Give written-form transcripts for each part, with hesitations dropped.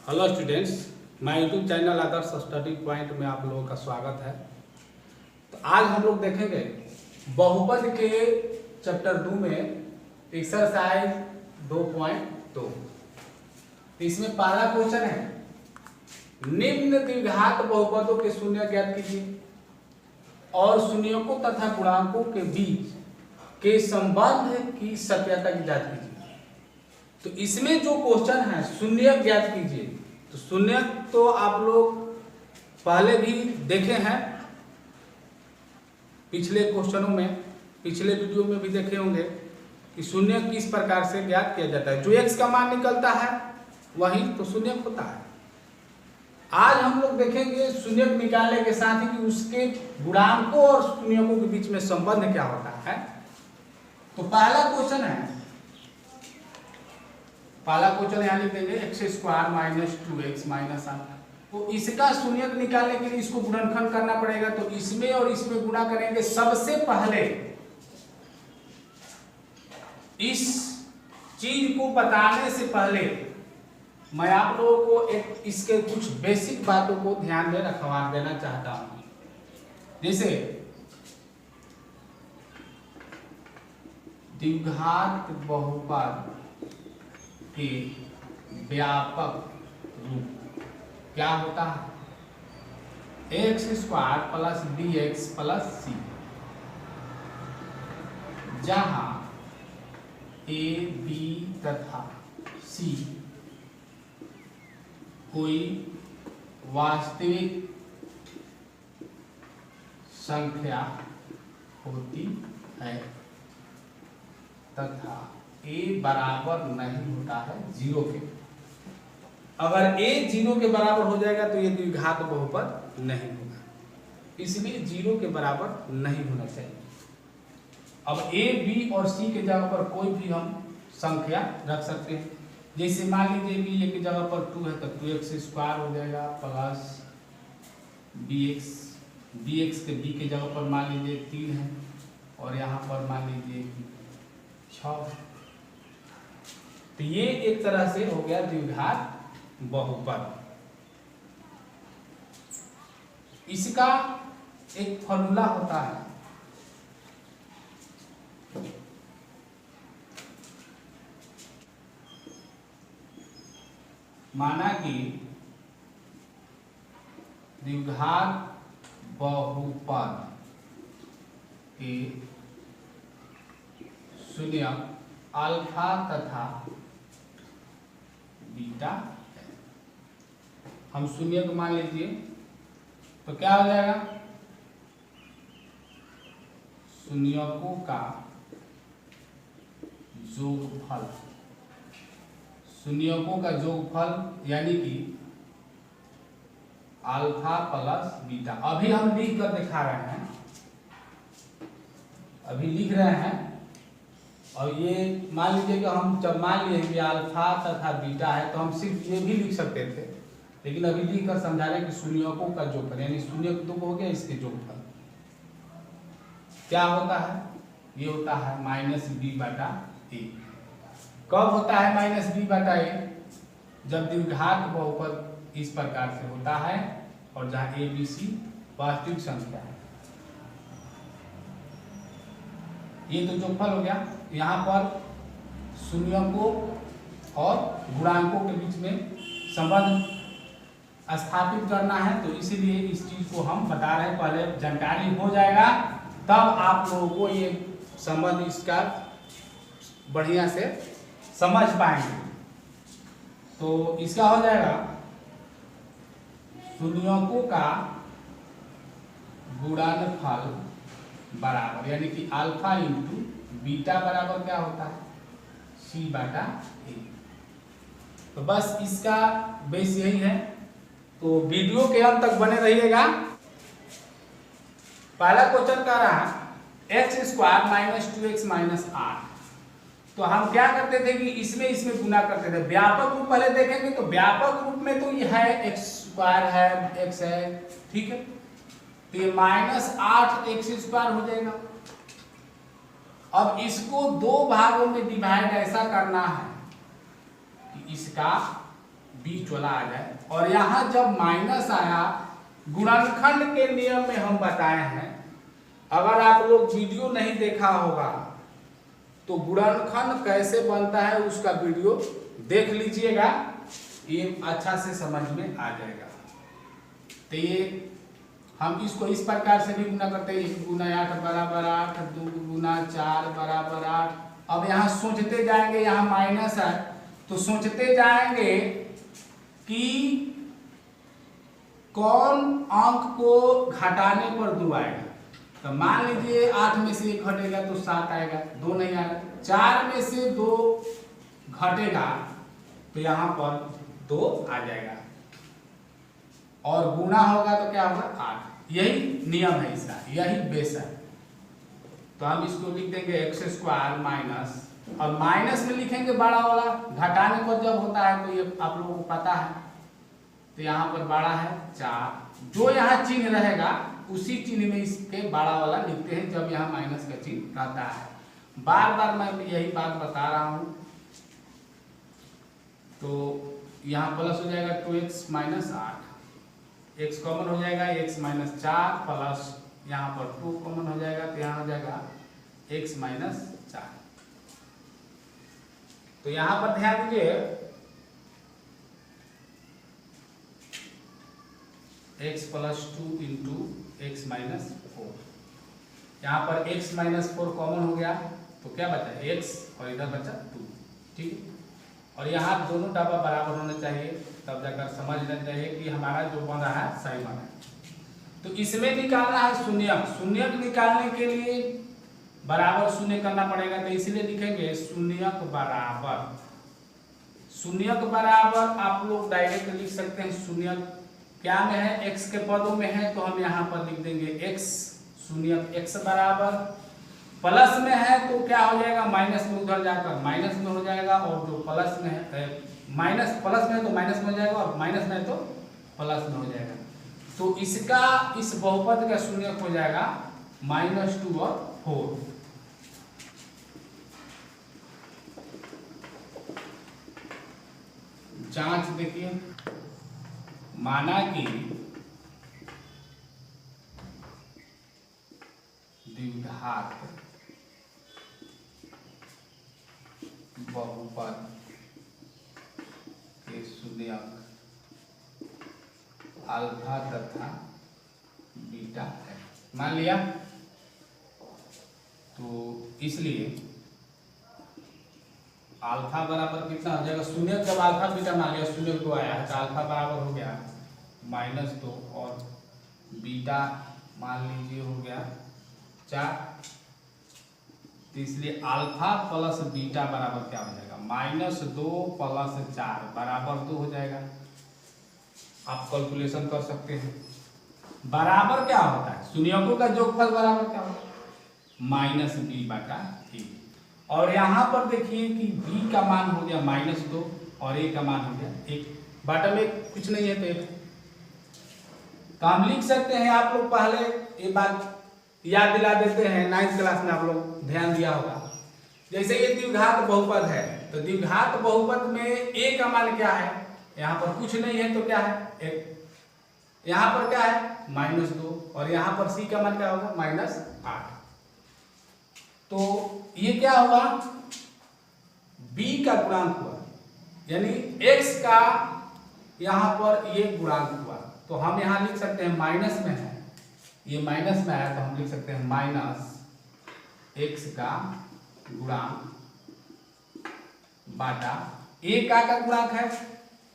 Hello students, मैं YouTube channel आदर्श study point में आप लोगों का स्वागत है। तो आज हम लोग देखेंगे बहुपद के चैप्टर 2 में एक्सरसाइज 2.2। इसमें पहला क्वेश्चन है, निम्न द्विघात बहुपदों के शून्य ज्ञात कीजिए और शून्यकों तथा गुणांकों के बीच के संबंध की सत्यता की जांच कीजिए। तो इसमें जो क्वेश्चन है शून्य ज्ञात कीजिए, तो शून्य तो आप लोग पहले भी देखे हैं, पिछले क्वेश्चनों में, पिछले वीडियो में भी देखे होंगे कि शून्य किस प्रकार से ज्ञात किया जाता है। जो x का मान निकलता है वही तो शून्य होता है। आज हम लोग देखेंगे शून्य निकालने के साथ ही कि उसके गुणांकों और शून्यकों के बीच में संबंध क्या होता है। तो पहला क्वेश्चन यहाँ लिख देंगे x² - 2x - 8। तो इसका शून्य निकालने के लिए इसको गुणनखंड करना पड़ेगा। तो इसमें और इसमें गुणा करेंगे। सबसे पहले इस चीज को बताने से पहले मैं आप लोगों को एक इसके कुछ बेसिक बातों को ध्यान में रखवा देना चाहता हूं। जैसे द्विघात बहुपद के व्यापक रूप क्या होता है? x² + bx + c, जहां a, b तथा c कोई वास्तविक संख्या होती है तथा a बराबर नहीं होता है 0 के। अगर a 0 के बराबर हो जाएगा तो ये द्विघात बहुपद नहीं होगा, इसलिए 0 के बराबर नहीं होना चाहिए। अब a, b और c के जगह पर कोई भी हम संख्या रख सकते हैं। जैसे मान लीजिए b एक जगह पर 2 है तो 2x² हो जाएगा प्लस bx के b के जगह पर मान लीजिए 3 है और यहाँ पर मान लीजिए 6। तो ये एक तरह से हो गया द्विघात बहुपद। इसका एक फॉर्मूला होता है, माना कि द्विघात बहुपद के शून्य अल्फा तथा बीटा है। हम शून्य को मान लीजिए तो क्या हो जाएगा? शून्यकों का जोगफल, शून्यकों का जोगफल यानी कि अल्फा प्लस बीटा। अभी हम लिख कर दिखा रहे हैं, अभी लिख रहे हैं। और ये मान लीजिए कि हम जब मान लिए कि अल्फा तथा बीटा है तो हम सिर्फ ये भी लिख सकते थे, लेकिन अभी लिख कर समझा रहे हैं कि शून्यकों का जोगफल यानी शून्य तो हो गया, इसके जोगफल क्या होता है? ये होता है -b/a। कब होता है -b/a? जब द्विघात बहुपद इस प्रकार से होता है और जहां a, b, c वास्तविक संख्या है। ये तो जोगफल हो गया। यहाँ पर शून्यकों और गुणांकों के बीच में संबंध स्थापित करना है, तो इसीलिए इस चीज को हम बता रहे हैं। पहले जानकारी हो जाएगा तब आप लोगों को ये संबंध इसका बढ़िया से समझ पाएंगे। तो इसका हो जाएगा शून्यकों का गुणनफल बराबर यानी कि अल्फा इंटू बीटा बराबर क्या होता है? c/a। तो बस इसका बेस यही है। तो वीडियो के अंत तक बने रहिएगा। पहला क्वेश्चन कह रहा है x² - 2x - 8। तो हम क्या करते थे कि इसमें गुना करते थे। व्यापक रूप पहले देखेंगे तो व्यापक रूप में तो ये है x² है, x है, ठीक है। तो ये -8x² हो जाएगा। अब इसको दो भागों में डिवाइड ऐसा करना है कि इसका बीच वाला आ जाए। और यहाँ जब माइनस आया, गुणनखंड के नियम में हम बताए हैं, अगर आप लोग वीडियो नहीं देखा होगा तो गुणनखंड कैसे बनता है उसका वीडियो देख लीजिएगा, ये अच्छा से समझ में आ जाएगा। तो ये हम इसको इस प्रकार से भी गुना करते हैं, 1 गुना 8 बराबर 8, 2 गुना 4 बराबर 8। अब यहाँ सोचते जाएंगे, यहाँ माइनस है तो सोचते जाएंगे कि कौन अंक को घटाने पर 2 आएगा। तो मान लीजिए 8 में से 1 घटेगा तो 7 आएगा, 2 नहीं आएगा। 4 में से 2 घटेगा तो यहाँ पर 2 आ जाएगा, और गुणा होगा तो क्या होगा 8। यही नियम है इसका, यही बेस है। तो हम इसको लिख देंगे x² माइनस, और माइनस में लिखेंगे बड़ा वाला, घटाने पर जब होता है तो ये आप लोगों को पता है। तो यहाँ पर बड़ा है 4, जो यहाँ चिन्ह रहेगा उसी चिन्ह में इसके बड़ा वाला लिखते हैं जब यहाँ माइनस का चिन्ह रहता है। बार बार मैं यही बात बता रहा हूँ। तो यहाँ प्लस हो जाएगा 2x माइनस 8, x कॉमन हो जाएगा, x माइनस 4 प्लस यहाँ पर 2 कॉमन हो जाएगा, तो यहाँ हो जाएगा x माइनस 4। तो यहाँ पर ध्यान दीजिए, x plus 2 into x minus 4। यहाँ पर x माइनस 4 कॉमन हो गया तो क्या बचा x, और इधर बचा 2। ठीक है, और यहाँ दोनों डब्बा बराबर होना चाहिए, तब जाकर समझ लेना चाहिए कि हमारा जो बन रहा है सही बना है। तो इसमें निकालना है शून्यक। शून्यक निकालने के लिए बराबर शून्य करना पड़ेगा, तो इसलिए लिखेंगे शून्यक बराबर। शून्यक बराबर आप लोग डायरेक्ट लिख सकते हैं। शून्यक क्या में है, x के पदों में है, तो हम यहाँ पर लिख देंगे x, शून्यक x बराबर। प्लस में है तो क्या हो जाएगा, माइनस में उधर जाकर माइनस में हो जाएगा, और जो प्लस में है माइनस, प्लस में है तो माइनस में हो जाएगा, और माइनस में है तो प्लस में हो जाएगा। तो इसका, इस बहुपद का शून्यक हो जाएगा -2 और 4। जांच देखिए, माना कि द्विघात बहुपद के शून्यक अल्फा तथा बीटा है, मान लिया। तो इसलिए अल्फा बराबर कितना हो जाएगा, शून्यक जब अल्फा बीटा मान लिया, शून्यक 2 आया है तो अल्फा बराबर हो गया -2, और बीटा मान लीजिए हो गया 4। तो इसलिए अल्फा प्लस बीटा बराबर क्या हो जाएगा, -2 प्लस 4 बराबर 2 हो जाएगा। आप कैलकुलेशन कर सकते हैं। बराबर क्या होता है, शून्यकों का जोगफल बराबर क्या होता है, -b/a। और यहाँ पर देखिए कि b का मान हो गया -2 और a का मान हो गया 1, बॉटम में कुछ नहीं है तो 1। तो हम लिख सकते हैं, आप लोग पहले ये बात याद दिला देते हैं, 9th क्लास में आप लोग ध्यान दिया होगा। जैसे ये द्विघात बहुपद है, तो द्विघात बहुपद में a का मान क्या है, यहाँ पर कुछ नहीं है तो क्या है 1, यहाँ पर क्या है -2, और यहाँ पर c का मान क्या होगा -8। तो ये क्या हुआ, b का गुणांक हुआ, यानी x का यहाँ पर ये गुणांक हुआ। तो हम यहाँ लिख सकते हैं, माइनस में है, ये माइनस में आया तो हम लिख सकते हैं -x का गुणांक बाटा a का गुणांक है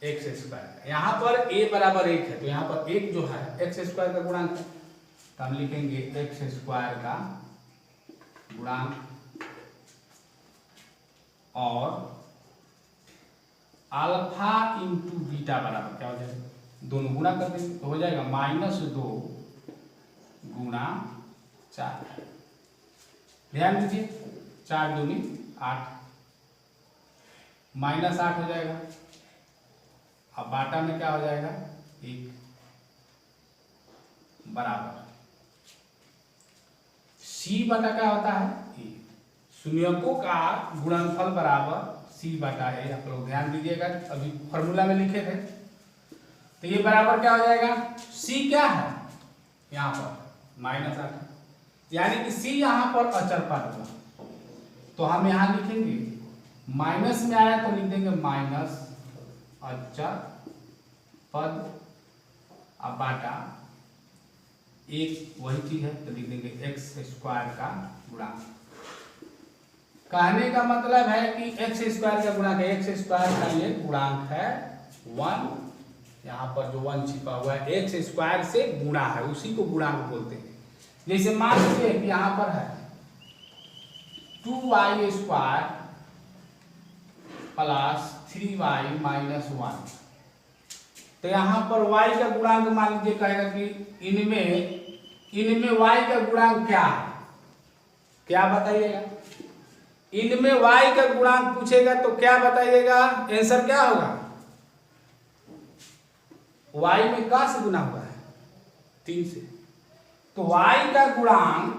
x²। यहाँ पर a बराबर 1 है, तो यहाँ पर 1 जो है x² का गुणांक है, तो हम लिखेंगे x² का गुणांक, और अल्फा इंटू बीटा बराबर क्या हो जाएगा, दोनों गुणा कर देंगे तो हो जाएगा -2 गुणा 4। ध्यान दीजिए, 4 दूनी 8, -8 हो जाएगा। अब बाटा में क्या हो जाएगा 1 बराबर c बटा क्या होता है 1। शून्यकों का गुणनफल बराबर सी बटा ए। आप लोग ध्यान दीजिएगा, अभी फॉर्मूला में लिखे थे। तो ये बराबर क्या हो जाएगा, सी क्या है यहाँ पर -8, यानी कि सी यहाँ पर अचर पद हुआ। तो हम यहाँ लिखेंगे माइनस में आया तो लिख देंगे माइनस अचर पद, अब बाटा एक वही चीज है तो लिख देंगे x स्क्वायर का गुणांक। कहने का मतलब है कि x स्क्वायर का गुणांक है, x स्क्वायर का ये गुणांक है 1। यहाँ पर जो 1 छिपा हुआ है x स्क्वायर से गुणा है, उसी को गुणांक बोलते हैं। जैसे मान लीजिए कि यहाँ पर है 2y square plus 3y minus 1। तो यहाँ पर y का गुणांक मान लीजिए कहेगा कि इनमें y का गुणांक क्या है, क्या बताइएगा। इनमें y का गुणांक पूछेगा तो क्या बताइएगा, आंसर क्या होगा, y में का से गुना हुआ है 3 से, तो y का गुणांक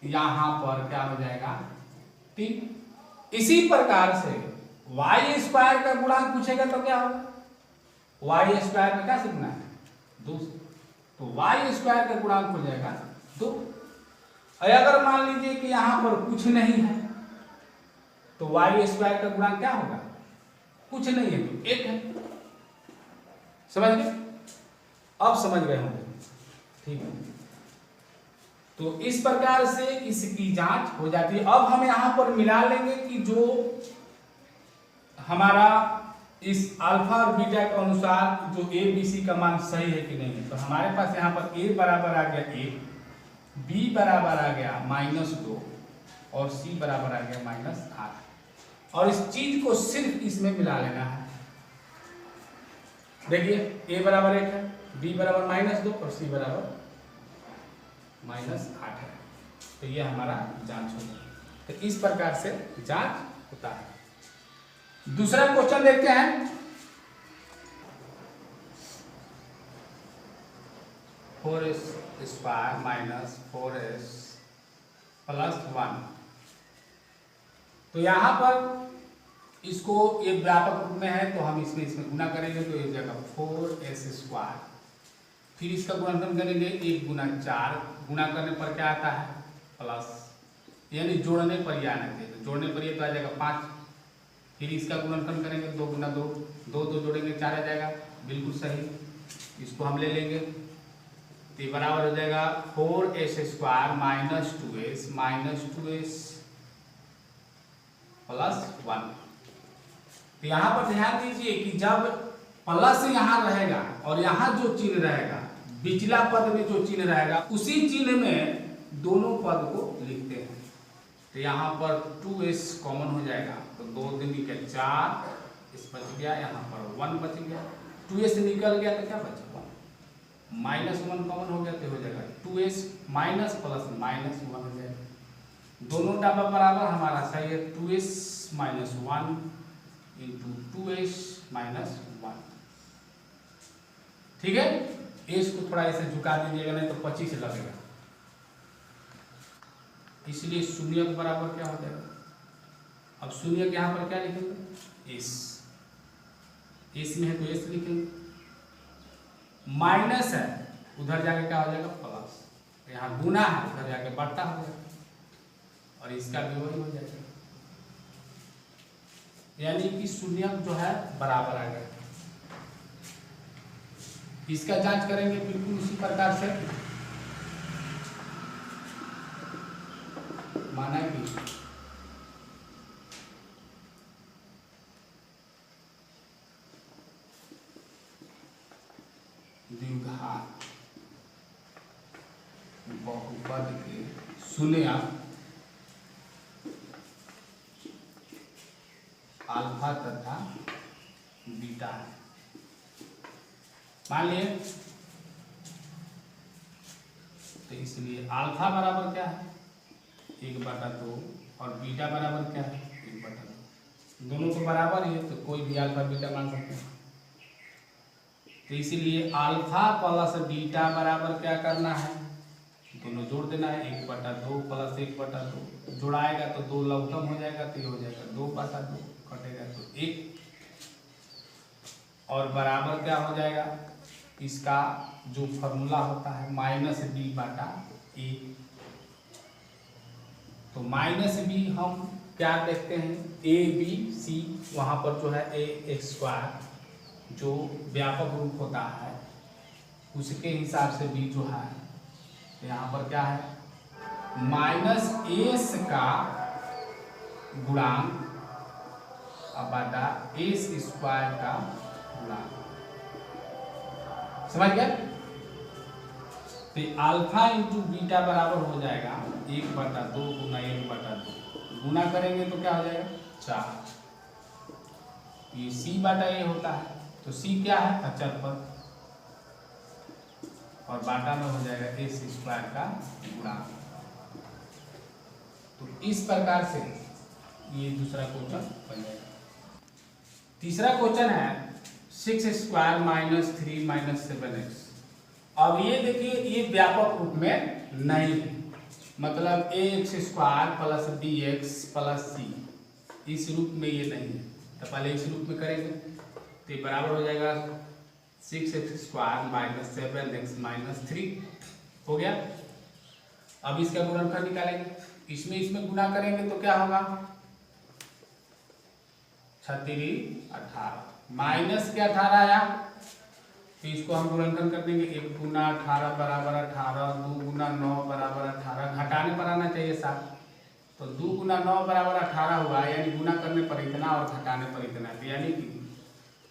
यहां पर क्या हो जाएगा 3। इसी प्रकार से y स्क्वायर का गुणांक पूछेगा तो क्या होगा, y स्क्वायर में क्या से गुना है 2 से, तो y स्क्वायर का गुणांक हो जाएगा 2। अगर मान लीजिए कि यहां पर कुछ नहीं है तो y स्क्वायर का गुणांक क्या होगा, कुछ नहीं है तो 1 है। समझ गए, अब समझ गए होंगे, ठीक है। तो इस प्रकार से इसकी जांच हो जाती है। अब हम यहां पर मिला लेंगे कि जो हमारा इस अल्फा और बीटा के अनुसार जो ए बी सी का मान सही है कि नहीं है। तो हमारे पास यहाँ पर a बराबर आ गया 1, b बराबर आ गया -2 और c बराबर आ गया -8। और इस चीज को सिर्फ इसमें मिला लेना है। देखिए a बराबर 1 है, b बराबर -2 और c बराबर -8 है। तो ये हमारा जांच होगा। तो इस प्रकार से जांच होता है। दूसरा क्वेश्चन देखते हैं। 4s square minus 4s plus 1। तो यहां पर इसको ये व्यापक रूप में है तो हम इसमें गुना करेंगे तो एक जगह 4s स्क्वायर, फिर इसका गुणनखंड करेंगे 1 गुना 4, गुना करने पर क्या आता है प्लस, यानी जोड़ने पर ही आना चाहिए, जोड़ने पर ये तो आ जाएगा 5। फिर इसका गुणनखंड करेंगे 2 गुना 2, 2 जोड़ेंगे 4 आ जाएगा, बिल्कुल सही। इसको हम ले लेंगे तो बराबर हो जाएगा 4s square minus 2s plus 1। तो यहाँ पर ध्यान दीजिए कि जब प्लस यहाँ रहेगा और यहाँ जो चिन्ह रहेगा, पिछला पद में जो चिन्ह रहेगा उसी चिन्ह में दोनों पद को लिखते हैं। तो यहाँ पर 2s कॉमन हो जाएगा तो 2 दूनी के 4 इस बच गया, यहाँ पर 1 बच गया। 2s निकल गया तो क्या बचा, -1 कॉमन हो गया तो हो जाएगा 2s माइनस प्लस -1 हो जाएगा। दोनों डाबा बराबर हमारा सही है, 2s minus 1 into 2s minus 1। ठीक है, s को थोड़ा ऐसे झुका दीजिएगा नहीं तो 25 लगेगा, इसलिए शून्य के बराबर क्या हो जाएगा। अब शून्य के यहाँ पर क्या लिखेंगे s में है तो s लिखेंगे, माइनस है उधर जाके क्या हो जाएगा प्लस, यहाँ गुना है उधर जाके बढ़ता हो जाएगा और इसका भी वही हो जाएगा, यानी कि शून्य जो है बराबर आ गया। इसका जांच करेंगे बिल्कुल उसी प्रकार से, माना कि द्विघात बहुपद के शून्य अल्फा तथा बीटा है। मान लिए तो इसलिए अल्फा बराबर क्या है 1/2 और बीटा बराबर क्या है 1/2। दोनों को बराबर ही है तो कोई भी अल्फा बीटा मान सकते हैं। तो इसीलिए अल्फा प्लस बीटा बराबर क्या करना है दोनों जोड़ देना है, 1/2 प्लस 1/2 जोड़ाएगा तो 2 लघुत्तम हो जाएगा, तो ये हो जाएगा 2/2 कटेगा तो 1 और बराबर क्या हो जाएगा, इसका जो फॉर्मूला होता है -b/a। तो -b हम क्या देखते हैं, a b c, वहाँ पर जो है a² जो व्यापक रूप होता है उसके हिसाब से b जो है, तो यहाँ पर क्या है -a का गुणांक बटा a² का गुणांक। समझ गए? तो अल्फा इंटू बीटा बराबर हो जाएगा 1/2 गुना 1/2, गुना करेंगे तो क्या हो जाएगा 4। ये c/a होता है, तो c क्या है, अचर पद, और बाटा में हो जाएगा a² का गुणांक। तो इस प्रकार से ये दूसरा क्वेश्चन बन जाएगा। तीसरा क्वेश्चन है 6² - 3 - 7x। अब ये देखिए ये व्यापक रूप में नहीं है, मतलब ax² plus bx plus c, इस रूप में ये नहीं है। तो पहले इस रूप में करेंगे तो ये बराबर हो जाएगा 6x² - 7x - 3 हो गया। अब इसका गुणनफल निकालेंगे, इसमें गुणा करेंगे तो क्या होगा 36 18 माइनस के 18 आया, तो इसको हम गुणनखंड कर देंगे, 1 गुना 18 बराबर 18, 2 गुना 9 बराबर 18, घटाने पर आना चाहिए 7, तो 2 गुना 9 बराबर 18 हुआ, यानी गुना करने पर इतना और घटाने पर इतना, तो यानी कि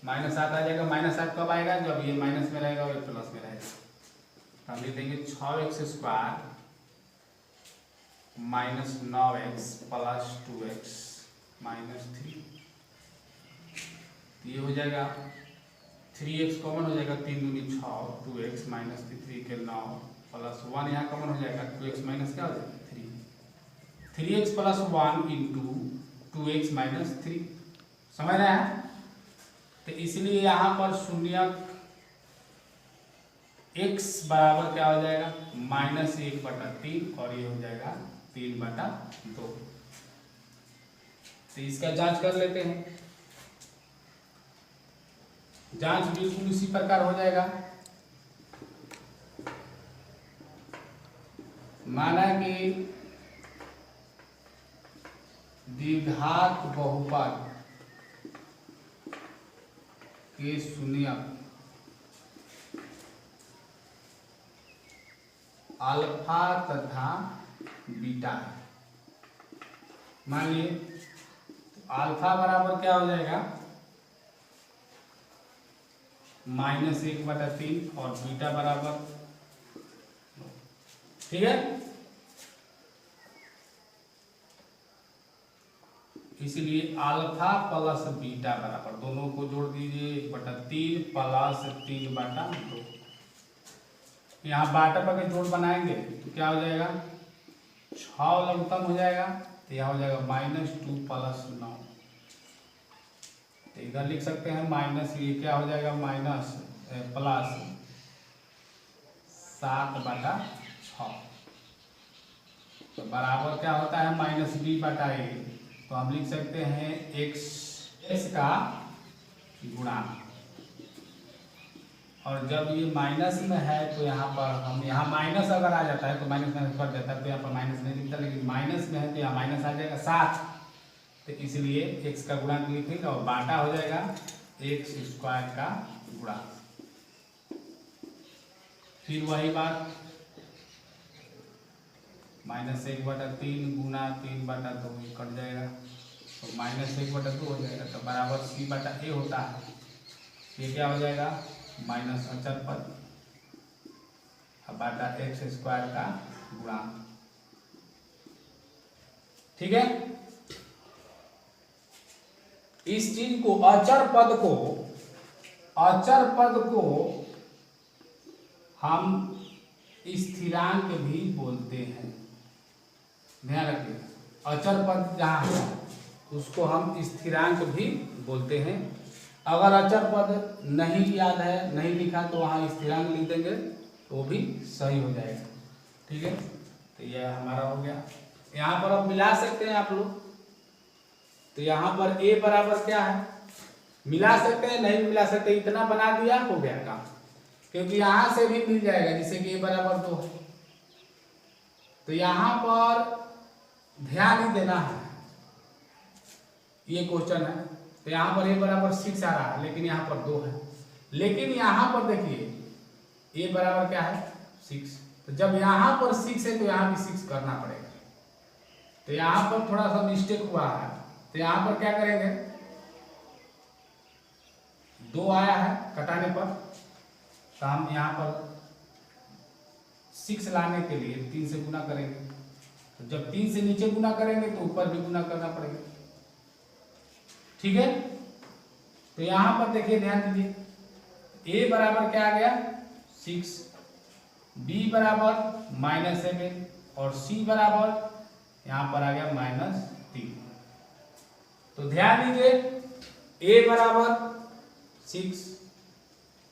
-7 आ जाएगा। -7 कब आएगा, जब ये माइनस में रहेगा और ये प्लस में रहेगा। तो हम लिख देंगे 6x² - 9x प्लस 2x - 3, ये हो जाएगा 3x कॉमन हो जाएगा, 3 दूनी 6, 2x - 3 के 9 प्लस 1 यहाँ कॉमन हो जाएगा, 2x माइनस क्या हो जाएगा 3, 3x प्लस 1 इंटू 2x - 3। समझ रहे हैं? तो इसलिए यहाँ पर शून्यक x बराबर क्या हो जाएगा -1/3 और ये हो जाएगा 3/2। तो इसका जांच कर लेते हैं। जांच बिल्कुल इसी प्रकार हो जाएगा। माना कि द्विघात बहुपद के शून्यक अल्फा तथा बीटा है। मान लिए अल्फा बराबर क्या हो जाएगा -1/3 और बीटा बराबर, ठीक है, इसलिए अल्फा प्लस बीटा बराबर, दोनों को जोड़ दीजिए 1/3 प्लस 3/2। यहाँ बाटा पर जोड़ बनाएंगे तो क्या हो जाएगा 6 लघुत्तम हो जाएगा, तो यहाँ हो जाएगा -2 प्लस 9। तो इधर लिख सकते हैं माइनस, ये क्या हो जाएगा प्लस 7/6, तो बराबर क्या होता है -b/a। तो हम लिख सकते हैं x का गुणांक, और जब ये माइनस में है तो यहाँ पर हम यहाँ माइनस अगर आ जाता है तो माइनस में कट जाता है, तो यहाँ पर माइनस नहीं लिखता, लेकिन माइनस में है तो यहाँ माइनस आ जाएगा 7, तो इसलिए x का गुणांक लिखेंगे और बाटा हो जाएगा x² का गुणांक। फिर वही बात -1/3 गुना 3/2 कट जाएगा, तो -1/2 हो जाएगा, तो बराबर c/a होता है। ये क्या हो जाएगा माइनस अचर पद बाटा x² का गुणांक। ठीक है, इस चीज को अचर पद को हम स्थिरांक भी बोलते हैं। ध्यान रखिए, अचर पद जहाँ है उसको हम स्थिरांक भी बोलते हैं। अगर अचर पद नहीं याद है, नहीं लिखा, तो वहाँ स्थिरांक लिख देंगे तो भी सही हो जाएगा। ठीक है, तो यह हमारा हो गया। यहाँ पर अब मिला सकते हैं आप लोग, तो यहाँ पर a बराबर क्या है, मिला सकते हैं नहीं मिला सकते, इतना बना दिया हो गया काम, क्योंकि यहाँ से भी मिल जाएगा, जैसे कि a बराबर 2 है। तो यहाँ पर ध्यान ही देना है, ये क्वेश्चन है, तो यहाँ पर a बराबर 6 आ रहा है, लेकिन यहाँ पर 2 है। लेकिन यहाँ पर देखिए a बराबर क्या है 6, तो जब यहाँ पर 6 है तो यहाँ भी 6 करना पड़ेगा। तो यहाँ पर थोड़ा सा मिस्टेक हुआ है, तो यहाँ पर क्या करेंगे, 2 आया है कटाने पर, तो हम यहाँ पर 6 लाने के लिए 3 से गुना करेंगे। तो जब 3 से नीचे गुना करेंगे तो ऊपर भी गुना करना पड़ेगा, ठीक है। तो यहाँ पर देखिए ध्यान दीजिए, a बराबर क्या आ गया 6, b बराबर -7 और c बराबर यहाँ पर आ गया -3। तो ध्यान दीजिए a बराबर 6,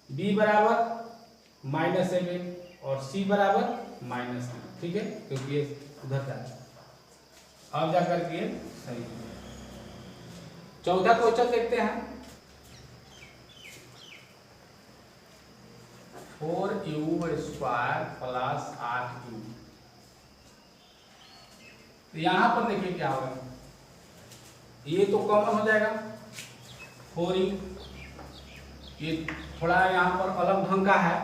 b बराबर -7 और c बराबर -3, ठीक है, क्योंकि ये उधर जा रहा है, अब जाकर के सही। चौथा क्वेश्चन देखते हैं, 4u² + 8u। तो यहां पर देखिए क्या होगा, ये तो कॉमन हो जाएगा 4u, ये थोड़ा यहाँ पर अलग ढंग का है,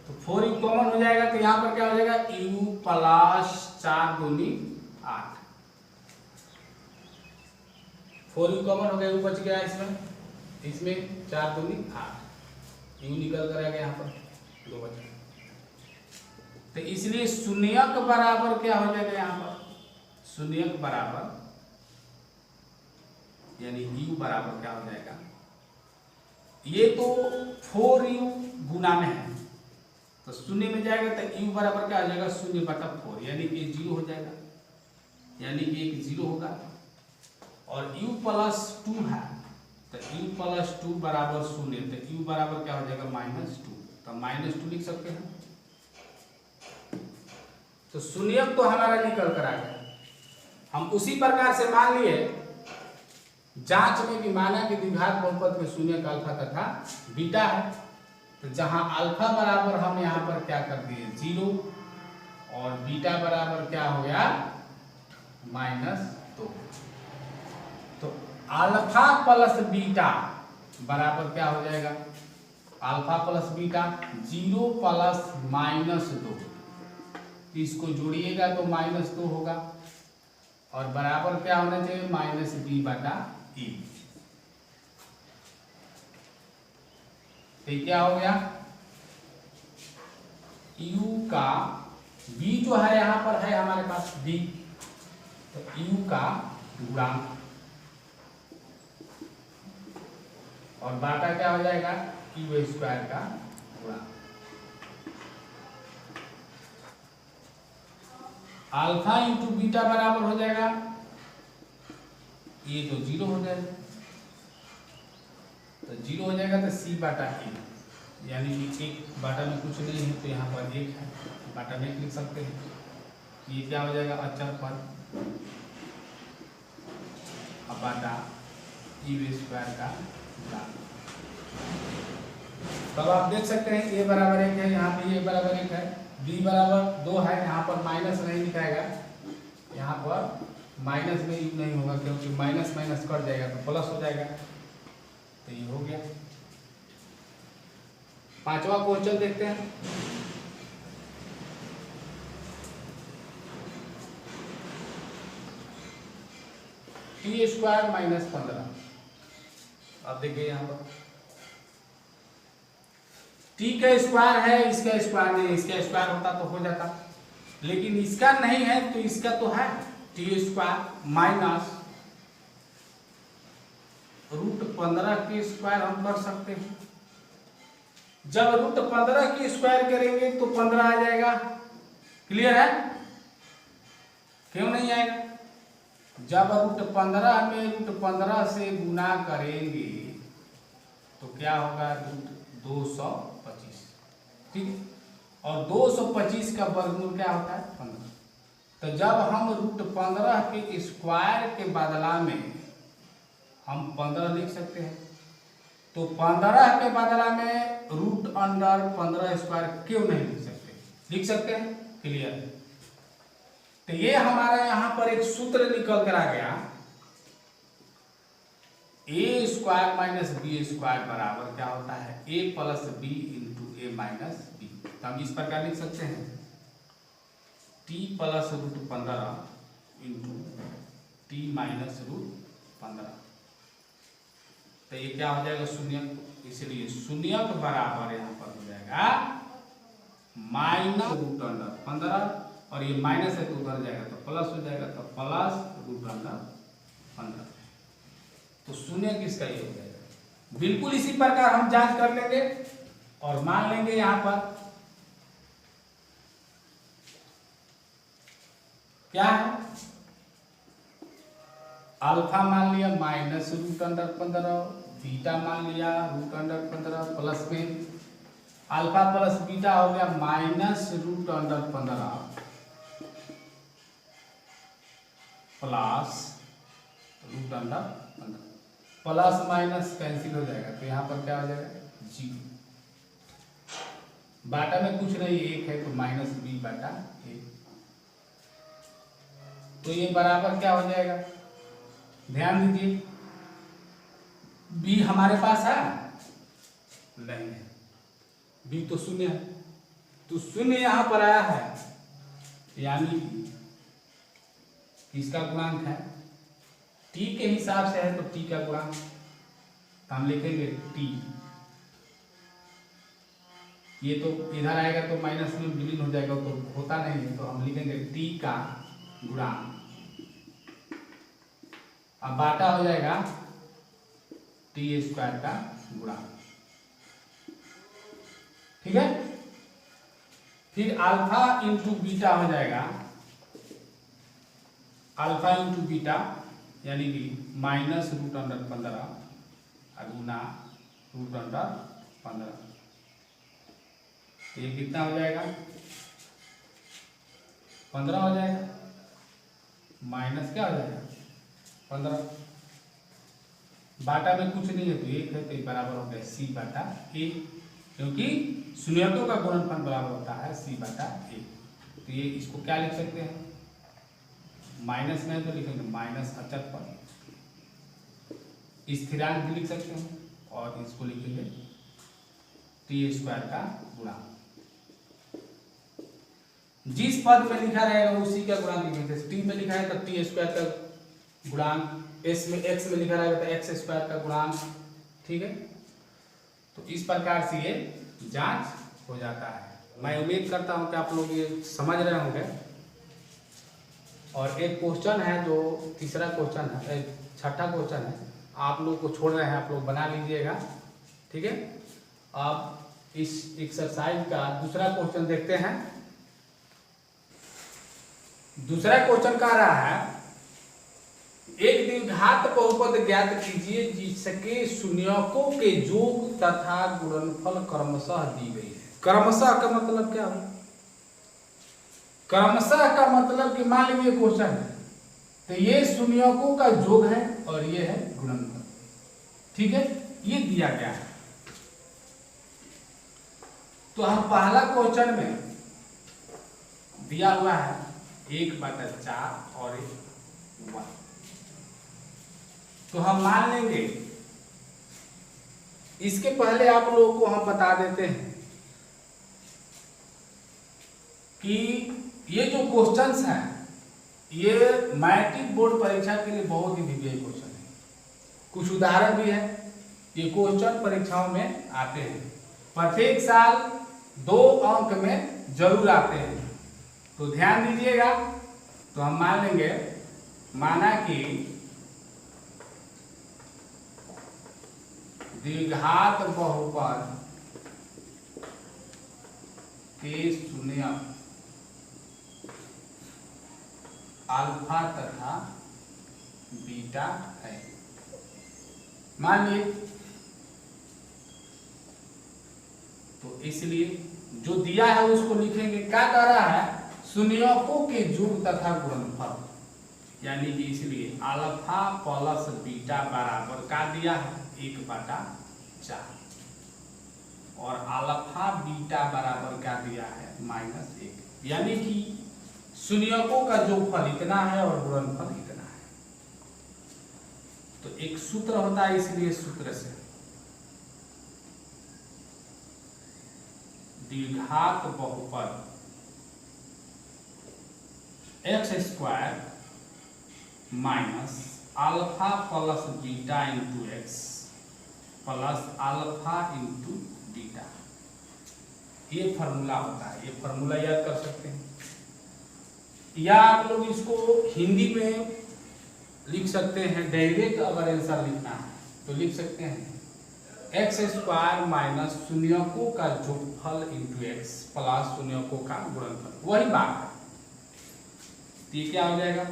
तो 4u कॉमन हो जाएगा, तो यहाँ पर क्या हो जाएगा u + 4 दूनी 8, 4u कॉमन हो गया, u बच गया इसमें 4 दूनी 8, u निकल कर आ गया, यहाँ पर 2 बच गया। तो इसलिए शून्यक बराबर क्या हो जाएगा, यहाँ पर शून्यक बराबर यानी u बराबर क्या हो जाएगा, ये तो 4u गुना में है, तो शून्य में जाएगा तो u बराबर क्या हो जाएगा 0/4, यानी कि 0 हो जाएगा, यानी कि एक 0 होगा। और u + 2 है, तो u + 2 बराबर 0, तो u बराबर क्या हो जाएगा -2, तो -2 लिख सकते हैं। तो शून्यक तो हमारा निकल कर आ गया। हम उसी प्रकार से मान लिए जांच में भी माना कि द्विघात बहुपद में शून्यक अल्फा तथा बीटा है, तो जहां अल्फा बराबर हम यहाँ पर क्या कर दिए 0 और बीटा बराबर क्या हो गया -2, तो अल्फा प्लस बीटा बराबर क्या हो जाएगा, अल्फा प्लस बीटा 0 + -2, इसको जोड़िएगा तो -2 होगा, और बराबर क्या होना चाहिए -b/e। तो क्या हो गया, u का b जो है यहाँ पर है हमारे पास b, तो u का गुणांक, और बाटा क्या हो जाएगा q² का गुणांक। अल्फा इंटू बीटा बराबर हो जाएगा, ये तो 0 हो जाएगा, तो 0 हो जाएगा, तो c/e, यानी कि 1 बाटा में कुछ नहीं है, तो यहाँ पर 1 है, बाटा में 1 लिख सकते हैं। ये क्या हो जाएगा अचर पद, अब बाटा u² का गुणांक। तब आप देख सकते हैं a बराबर 1 है, यहाँ पे a बराबर 1 है, b बराबर 2 है, यहाँ पर माइनस नहीं दिखाएगा, यहाँ पर माइनस में यूज नहीं होगा, क्योंकि माइनस कट जाएगा तो प्लस हो जाएगा, तो ये हो गया। पांचवा क्वेश्चन देखते हैं, t² - 15। अब देखिए यहाँ पर t का स्क्वायर है, इसका स्क्वायर नहीं, इसका स्क्वायर होता तो हो जाता, लेकिन इसका नहीं है, तो इसका तो है t² माइनस √15 के स्क्वायर हम कर सकते हैं। जब √15 की स्क्वायर करेंगे तो 15 आ जाएगा, क्लियर है, क्यों नहीं आएगा, जब √15 में √15 से गुना करेंगे तो क्या होगा 225, ठीक है, और 225 का वर्गमूल क्या होता है 15। तो जब हम √15 के स्क्वायर के बदला में हम 15 लिख सकते हैं, तो 15 के बदला में √15 स्क्वायर क्यों नहीं लिख सकते? लिख सकते हैं। क्लियर। तो ये हमारा यहां पर एक सूत्र निकल कर आ गया, a square minus B square बराबर क्या होता है a plus B into A minus B. तो हम इस प्रकार लिख सकते हैं t plus √15 into T minus √15। तो ये क्या हो जाएगा शून्यक, इसलिए शून्यक बराबर यहाँ पर हो जाएगा माइनस √15 और ये माइनस है तो उधर जाएगा तो प्लस हो जाएगा, तो प्लस √15। तो शून्य किसका ये हो जाएगा। बिल्कुल इसी प्रकार हम जांच कर लेंगे और मान लेंगे यहां पर क्या है, अल्फा मान लिया माइनस √15, बीटा मान लिया √15 प्लस में अल्फा प्लस बीटा हो गया minus √15 plus √15, plus minus cancel हो जाएगा तो यहाँ पर क्या हो जाएगा 0। बाटा में कुछ नहीं, 1 है तो माइनस बी बाटा 1। तो ये बराबर क्या हो जाएगा, ध्यान दीजिए b हमारे पास है नहीं है, b तो शून्य है, तो शून्य यहां पर आया है यानी किसका गुणांक है t के हिसाब से है, तो t का गुणांक तो हम लिखेंगे t। ये तो इधर आएगा तो माइनस में विलीन हो जाएगा तो होता नहीं है, तो हम लिखेंगे t का गुणांक। अब बाटा हो जाएगा टी स्क्वायर का गुणांक, ठीक है। फिर अल्फा इंटू बीटा हो जाएगा, अल्फा इंटू बीटा यानी कि माइनस √15 गुना √15। ये कितना हो जाएगा 15 हो जाएगा, माइनस क्या हो जाएगा 15। बाटा में कुछ नहीं है तो 1 है तो बराबर हो गया c बाटा a, क्योंकि शून्यकों का गुणनफल बराबर होता है c बाटा a। तो ये इसको क्या लिख सकते हैं, माइनस में तो लिखेंगे माइनस 75, स्थिरांक भी लिख सकते हैं और इसको लिखेंगे टी स्क्वायर का गुणांक। जिस पद में लिखा रहेगा उसी का गुणांक लिखेंगे। टी में लिखा है तो टी स्क्वायर का गुणांक, एस में एक्स में लिखा रहेगा तो एक्स स्क्वायर का गुणांक, ठीक है। तो इस प्रकार से ये जांच हो जाता है। मैं उम्मीद करता हूं कि आप लोग ये समझ रहे होंगे। और एक क्वेश्चन है जो तीसरा क्वेश्चन है, छठा क्वेश्चन है, आप लोग को छोड़ रहे हैं, आप लोग बना लीजिएगा, ठीक है। अब इस एक्सरसाइज का दूसरा क्वेश्चन देखते हैं। दूसरा क्वेश्चन कह रहा है एक द्विघात बहुपद ज्ञात कीजिए जिसके शून्यकों के योग तथा गुणनफल क्रमशः दी गई है। क्रमशः का मतलब क्या है, क्रमशः का मतलब कि मान लीजिए क्वेश्चन है तो ये शून्यकों का योग है और ये है गुणनफल, ठीक है, ये दिया गया है। तो हम पहला क्वेश्चन में दिया हुआ है 1/4 और 1, तो हम मान लेंगे। इसके पहले आप लोगों को हम बता देते हैं कि ये जो क्वेश्चंस हैं ये मैट्रिक बोर्ड परीक्षा के लिए बहुत ही दिव्य क्वेश्चन है। कुछ उदाहरण भी है, ये क्वेश्चन परीक्षाओं में आते हैं, प्रत्येक साल 2 अंक में जरूर आते हैं, तो ध्यान दीजिएगा। तो हम मान लेंगे, माना कि द्विघात बहुपद के शून्यक अल्फा तथा बीटा है। मान लिए तो इसलिए जो दिया है उसको लिखेंगे। क्या कह रहा है, शून्यकों के योग तथा गुणनफल, यानी कि इसलिए अल्फा प्लस बीटा बराबर का दिया है 1/4 और अल्फा बीटा बराबर क्या दिया है -1, यानी कि शून्यकों का योगफल इतना है और गुणनफल इतना है। तो एक सूत्र होता है, इसलिए सूत्र से द्विघात बहुपद x² minus alpha plus beta into x plus alpha into beta, ये फॉर्मूला होता है। ये फॉर्मूला याद कर सकते हैं, या आप लोग इसको हिंदी में लिख सकते हैं। डायरेक्ट अगर आंसर लिखना है तो लिख सकते हैं x² माइनस शून्यकों का योगफल इंटू एक्स प्लस शून्यकों का गुणनफल, वही बात है। तो ये क्या हो जाएगा,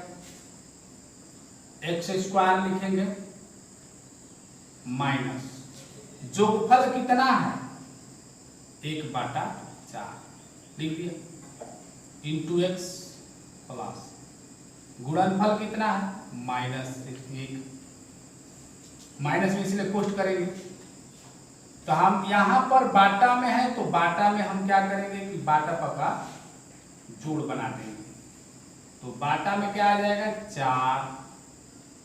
x² लिखेंगे माइनस योगफल कितना है 1/4 लिख दिया इंटू एक्स प्लस गुणनफल कितना है -1, माइनस में इसलिए पोस्ट करेंगे। तो हम यहां पर बाटा में है, तो बाटा में हम क्या करेंगे कि बाटा पका जोड़ बना देंगे। तो बाटा में क्या आ जाएगा 4,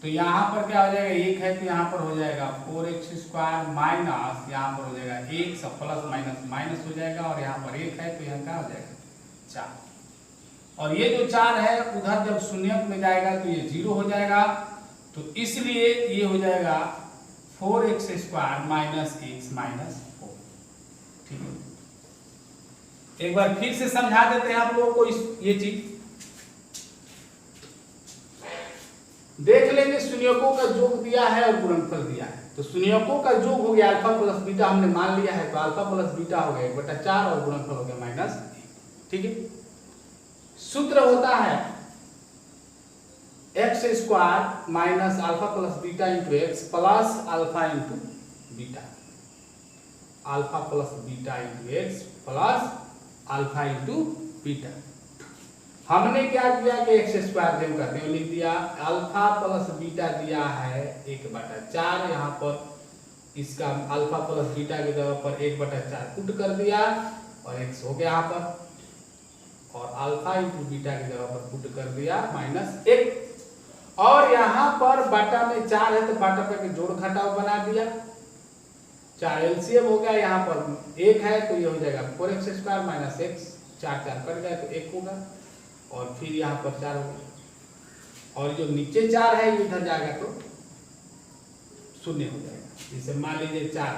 तो यहाँ पर क्या हो जाएगा 1 है, तो यहाँ पर हो जाएगा 4x² माइनस यहाँ पर हो जाएगा 1 सब प्लस माइनस माइनस हो जाएगा, और यहाँ पर 1 है तो यहाँ क्या हो जाएगा 4, और ये जो 4 है उधर जब शून्यक में जाएगा तो ये 0 हो जाएगा। तो इसलिए ये हो जाएगा 4x² माइनस x माइनस 4। ठीक है, एक बार फिर से समझा देते हैं आप लोगों को ये चीज देख लेंगे। शून्यकों का योग दिया है और गुणनफल दिया है, तो शून्यकों का योग हो गया अल्फा प्लस बीटा, हमने मान लिया है, तो अल्फा प्लस बीटा हो गया 1/4 और गुणनफल हो गया -1। ठीक है, सूत्र होता है x² minus alpha plus beta into x plus alpha into beta, alpha plus beta into x plus alpha into beta. हमने क्या किया कि x² जब करते हैं लिख दिया, अल्फा प्लस बीटा दिया है 1/4, यहाँ पर इसका अल्फा प्लस बीटा की जगह पर 1/4 पुट कर दिया और x हो गया यहाँ पर, और अल्फा इंटू बीटा की जगह पर पुट कर दिया -1, और यहाँ पर बाटा में 4 है तो बाटा पे जोड़ घटाव बना दिया, 4 एलसीएम हो गया, यहाँ पर 1 है तो ये हो जाएगा 4x² माइनस x, 4 कट गया तो 1 होगा, और फिर यहाँ पर 4 होगा, और जो नीचे 4 है ये इधर जाएगा तो 0 हो जाएगा। जैसे मान लीजिए 4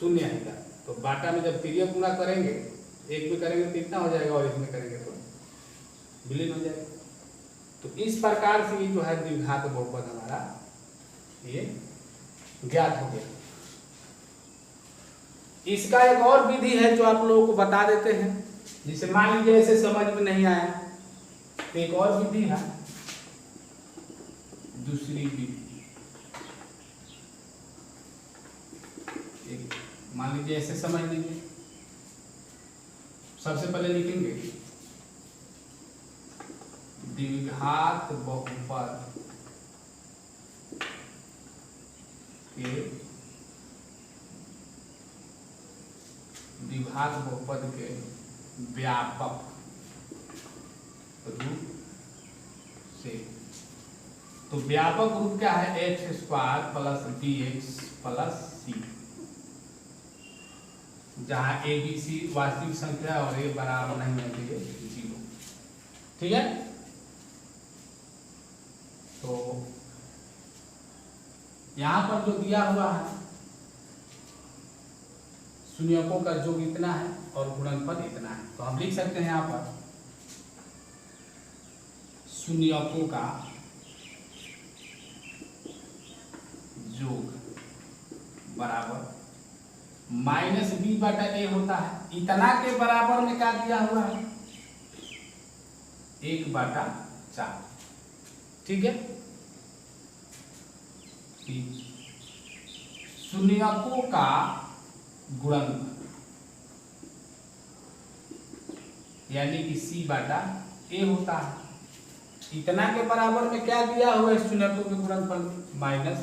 0 आएगा, तो बाटा में जब तिर्यक गुणा करेंगे, एक में करेंगे तो इतना हो जाएगा और इसमें करेंगे तो विलीन हो जाएगा। तो इस प्रकार से ये जो है द्विघात बहुपद हमारा ये ज्ञात हो गया। इसका एक और विधि है जो आप लोगों को बता देते हैं, जिसे मान लीजिए ऐसे समझ में नहीं आया तो एक और विधि है, दूसरी विधि। मान लीजिए ऐसे समझ लीजिए, सबसे पहले लिखेंगे द्विघात बहुपद के द्विघात बहुपद के व्यापक रूप से। तो व्यापक रूप क्या है, x² plus bx plus c, जहां a b c वास्तविक संख्या और a बराबर नहीं होना चाहिए 0। ठीक है, तो यहां पर जो दिया हुआ है शून्यकों का योग इतना है और गुणनफल इतना है, तो हम लिख सकते हैं यहां पर शून्यकों का योग बराबर -b/a होता है। इतना के बराबर में क्या दिया हुआ है 1/4। ठीक है, शून्यकों का गुणनफल यानी कि सी बाटा ए होता है। इतना के बराबर में क्या दिया हुआ है स्टूडेंटों के गुणनफल -1,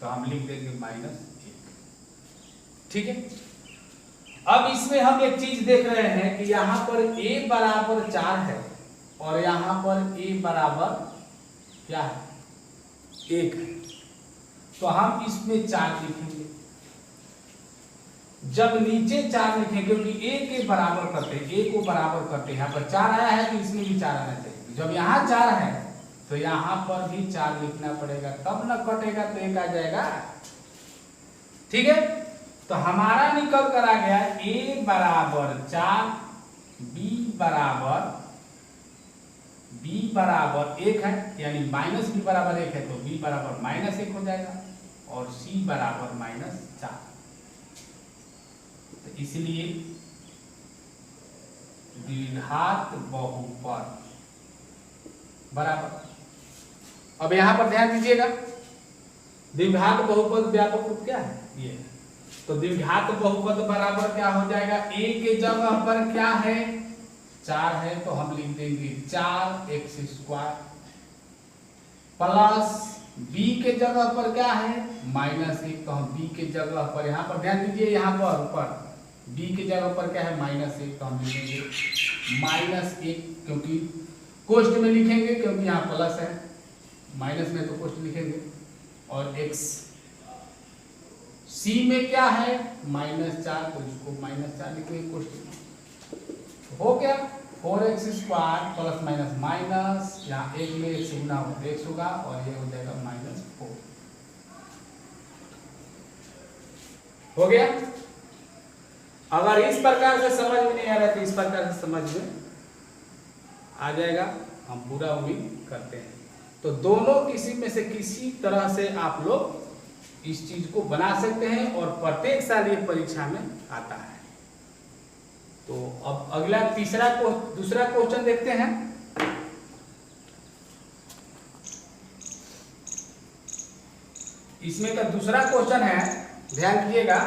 तो हम लिख देंगे -1। ठीक है, अब इसमें हम एक चीज देख रहे हैं कि यहाँ पर a बराबर 4 है और यहाँ पर a बराबर क्या है 1 है, तो हम इसमें 4 लिखेंगे। जब नीचे 4 लिखेंगे क्योंकि a के बराबर करते हैं, a को बराबर करते हैं, यहाँ पर 4 आया है तो इसमें भी 4 आना चाहिए। जब यहाँ 4 है तो यहाँ पर भी 4 लिखना पड़ेगा, तब न कटेगा तो 1 आ जाएगा। ठीक है, तो हमारा निकल कर आ गया a बराबर 4, b बराबर 1 है, यानी -b बराबर 1 है तो b बराबर -1 हो जाएगा और c बराबर -4। तो इसलिए द्विघात बहुपद बराबर, अब यहां पर ध्यान दीजिएगा, द्विघात बहुपद व्यापक रूप क्या है ये, तो द्विघात बहुपद बराबर क्या हो जाएगा, a के जगह पर क्या है 4 है तो हम लिख देंगे 4x² प्लस b के जगह पर क्या है -1, तो हम b के जगह पर यहाँ पर ध्यान दीजिए, यहाँ पर ऊपर b के जगह पर क्या है -1, तो हम लिखेंगे -1, क्योंकि कोष्ठ में लिखेंगे क्योंकि यहाँ प्लस है, माइनस में तो कोष्ठ लिखेंगे, और x c में क्या है -4 तो इसको -4 लिखेंगे कोष्ठ। हो गया 4x² प्लस माइनस, यहाँ 1 में 1 से गुना होगा x होगा और ये हो जाएगा -4। हो गया, अगर इस प्रकार से समझ में नहीं आ रहा है तो इस प्रकार से समझ में आ जाएगा, हम पूरा उम्मीद करते हैं। तो दोनों किसी में से किसी तरह से आप लोग इस चीज को बना सकते हैं और प्रत्येक साल ये परीक्षा में आता है। तो अब अगला दूसरा क्वेश्चन देखते हैं। इसमें का दूसरा क्वेश्चन है, ध्यान दीजिएगा,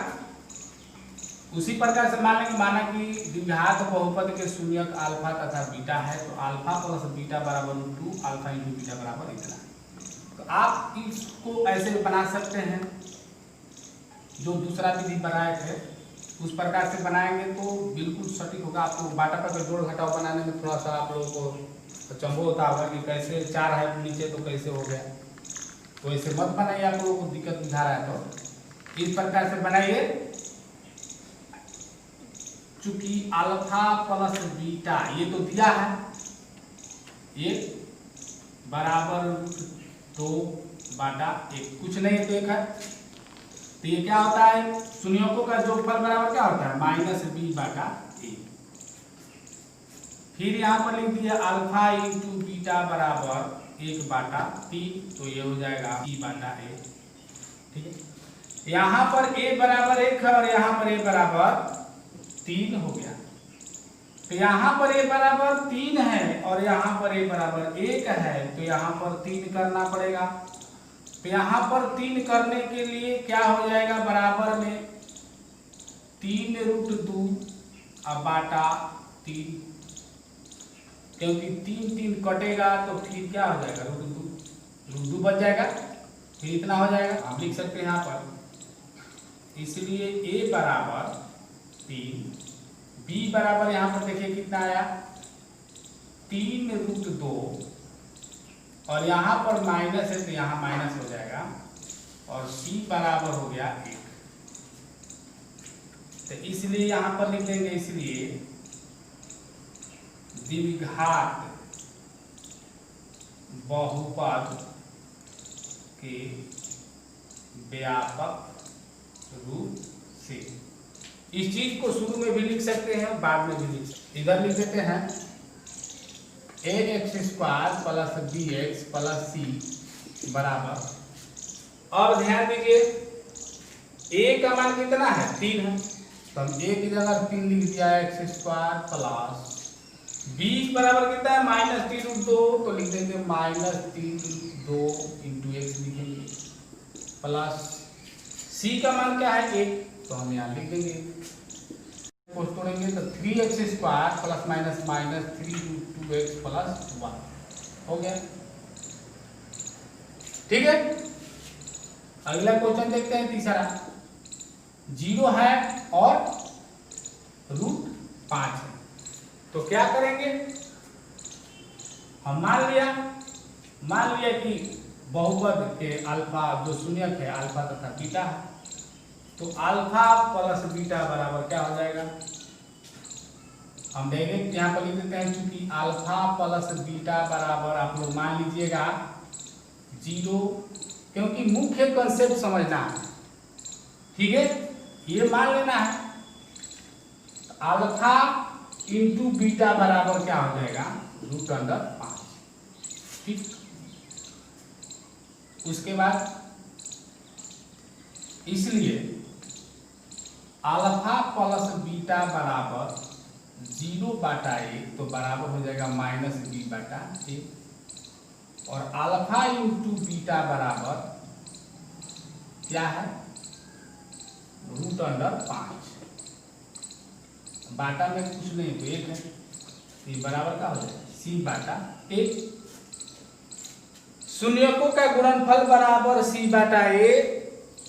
उसी प्रकार से माना कि द्विघात बहुपद के शून्यक अल्फा तथा बीटा है, तो अल्फा प्लस बीटा बराबर 2 अल्फा इंटू बीटा बराबर इतना। तो आप इसको ऐसे बना सकते हैं, जो दूसरा विधि बनाए थे उस प्रकार से बनाएंगे तो बिल्कुल सटीक होगा। आपको बाटा पर जोड़ घटाव बनाने में थोड़ा सा आप लोगों को अचंभव होता होगा कि कैसे 4 है नीचे तो कैसे हो गया, तो ऐसे मत बनाइए, आप लोगों को दिक्कत बुझा रहा है तो इस प्रकार से बनाइए। चूंकि अल्फा प्लस बीटा ये तो दिया है, ये बराबर 2/1, कुछ नहीं तो 1 है, तो ये क्या होता है, शून्यों का जोड़फल बराबर क्या होता है -b/a। फिर यहाँ पर लिख दिया अल्फा इंटू बीटा बराबर 1/3, तो ये हो जाएगा b/a। ठीक है, यहाँ पर a बराबर 1 है और यहाँ पर a बराबर 3 हो गया, तो यहाँ पर a बराबर 3 है और यहाँ पर a बराबर 1 है, तो यहाँ पर 3 करना पड़ेगा। तो यहाँ पर 3 करने के लिए क्या हो जाएगा, बराबर में 3√2 /3, क्योंकि 3 कटेगा तो फिर क्या हो जाएगा, √2 बच जाएगा, फिर इतना हो जाएगा, आप लिख सकते हैं यहाँ पर। इसलिए a बराबर 3, b बराबर यहाँ पर देखिए कितना आया 3√2, और यहाँ पर माइनस है तो यहाँ माइनस हो जाएगा, और c बराबर हो गया 1। तो इसलिए यहाँ पर लिख देंगे, इसलिए द्विघात बहुपद के व्यापक रूप से, इस चीज को शुरू में भी लिख सकते हैं बाद में भी लिख सकते हैं। इधर लिख देते हैं ax² plus bx plus c बराबर, और ध्यान दीजिए a का मान कितना है 3 है, तो हम a की जगह 3 लिख दिया x² प्लस b बराबर कितना है -3√2, तो लिख देंगे -3√2 इंटू x लिखेंगे, प्लस c का मान क्या है 1, तो हम यहाँ लिख देंगे। को तोड़ेंगे तो 3x² plus minus minus 3 2x plus 1 हो गया। ठीक है, अगला क्वेश्चन देखते हैं तीसरा। 0 है और √5 है, तो क्या करेंगे? हम मान लिया कि बहुपद के अल्फा जो शून्यक है अल्फा तथा बीटा है, तो अल्फा प्लस बीटा बराबर क्या हो जाएगा? हम डायरेक्ट यहाँ पर लिख देते हैं, क्योंकि अल्फा प्लस बीटा बराबर आप लोग मान लीजिएगा 0, क्योंकि मुख्य कंसेप्ट समझना है। ठीक है, ये मान लेना है अल्फा इंटू बीटा बराबर क्या हो जाएगा? √5। ठीक, उसके बाद इसलिए अल्फा प्लस बीटा बराबर 0/1 तो बराबर हो जाएगा -b/a, और अल्फा इंटू बीटा बराबर क्या है? √5। बाटा में कुछ नहीं तो 1 है, तो ये बराबर क्या हो जाएगा? c/a। शून्यकों का गुणनफल बराबर c/a,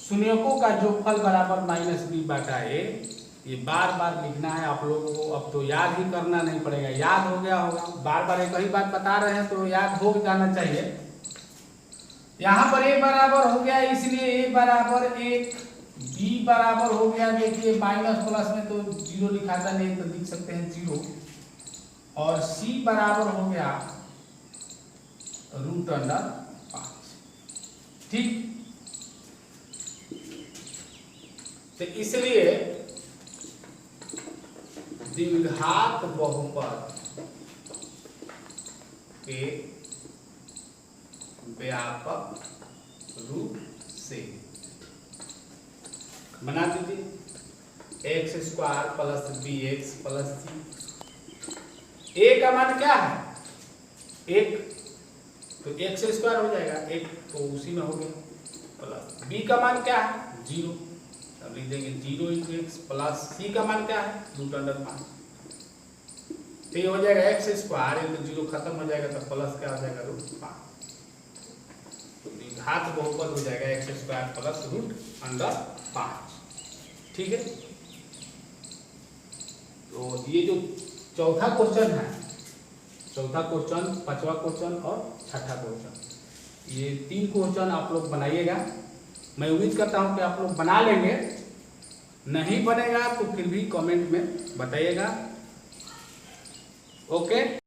शून्यकों का जो फल बराबर -b/a। ये बार बार लिखना है आप लोगों को, अब तो याद ही करना नहीं पड़ेगा, याद हो गया होगा। बार बार एक ही बात बता रहे हैं तो याद हो जाना चाहिए। यहाँ पर a बराबर हो गया, इसलिए a बराबर 1, b बराबर हो गया, देखिए माइनस प्लस में तो 0 लिखाता नहीं तो लिख सकते हैं 0, और c बराबर हो गया √5। ठीक, तो इसलिए द्विघात बहुपद के व्यापक रूप से बना दीजिए x² plus bx plus c। a का मान क्या है? 1, तो x² हो जाएगा 1, तो उसी में हो गया, प्लस b का मान क्या है? 0, अब लिख देंगे 0 × x प्लस c का मान क्या है? √5। तो ये हो जाएगा x² तो 0 खत्म हो जाएगा, तो प्लस क्या हो जाएगा? √5। तो घात बहुपद हो जाएगा x² प्लस √5। ठीक है, तो ये जो चौथा क्वेश्चन है, चौथा क्वेश्चन, पांचवा क्वेश्चन और छठा क्वेश्चन, ये 3 क्वेश्चन आप लोग बनाइएगा। मैं उम्मीद करता हूं कि आप लोग बना लेंगे। नहीं बनेगा तो फिर भी कमेंट में बताइएगा। ओके।